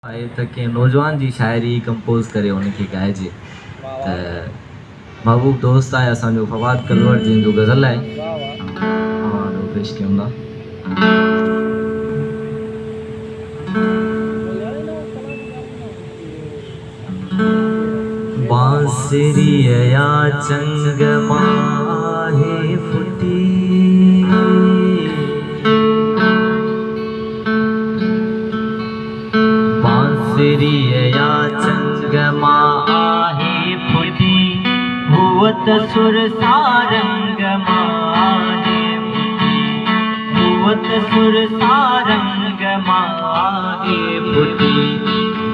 आए त कंहिं नौजवान जी शाइरी कंपोज़ करे उनखे ॻाइजे त महबूब दोस्त आहे असांजो फवाद कलवर जंहिंजो गज़ल आहे ॾाढो पेश कयूं था। बांसुरीअ चंग माहे फुटी बांसुरीअ चंग माहे फुटी हुअत सुर सारंग माहे फुटी हुअत सुर सारंग माहे फुटी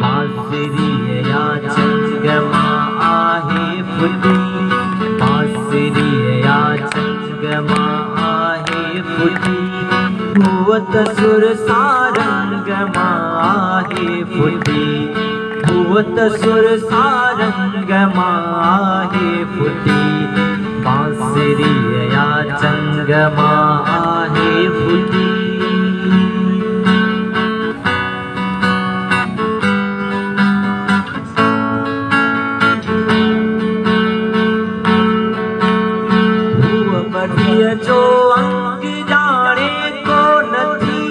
बांसुरीअ चंग माहे फुटी बांसुरीअ चंग माहे फुटी हुअत सुर सारंग माहे फुटी हुअत सुर सारंग माहे फुटी बांसुरीअ चंग माहे फुटी बधिया जो अंग जाने को नथी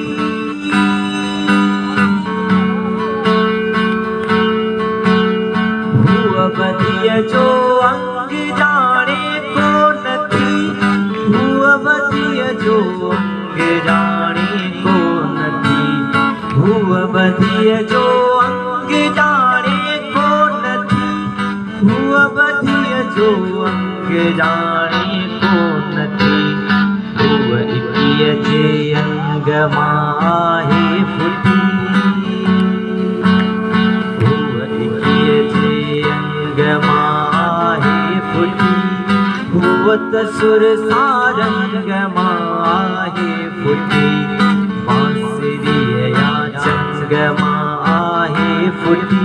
हुआ बधिया जो अंग जाने को नथी हुआ बधिया जो अंग जाने को नथी हुआ बधिया जो अंग जाने को नथी हुआ बधिया जो अंग जाने को नथी हुआ इकीअ जे अंग माहे फुटी हुआ इकीअ जे अंग माहे फुटी हुअत सुर सारंग माहे फुटी बांसुरीअ चंग माहे फुटी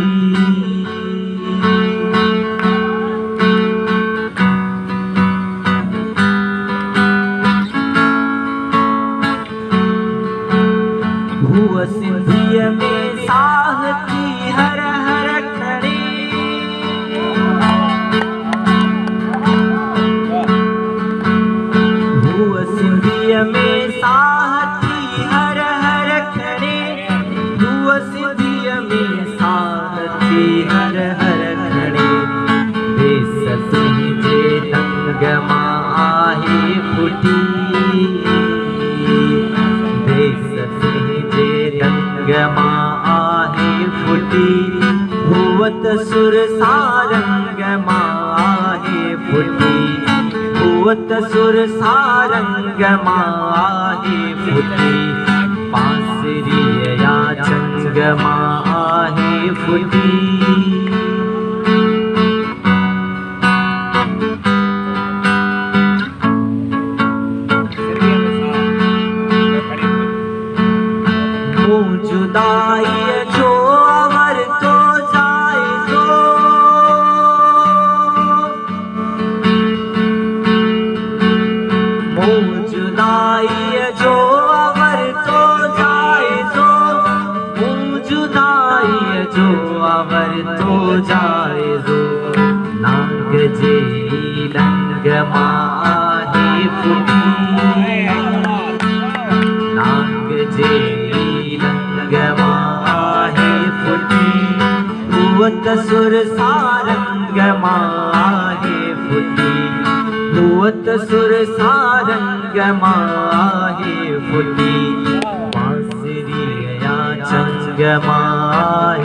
हुआ सिंधीअ में साह थी हर हर खड़े हुआ सिंधीअ में साह थी हर हर खड़े हुआ सिंधीअ में साह थी हर हर खड़े देस तुंहिंजे रंग माहे फुटी देस तुंहिंजे रंग माहे फुटी हुअत सुर सारंग माहे फुटी हुअत सुर सारंग माहे फुटी बांसुरीअ चंग माहे फुटी जुदाई जो अवर तो जाए जो जुदाई जो अवर तो जाए जो जुदाई जो अवर तो जाए जो नांग जे लंग माहे फुटी नांग जे माहे फुटी हुअत सुर सारंग माहे फुटी हुअत सुर सारंग माहे फुटी बांसुरीअ चंग माहे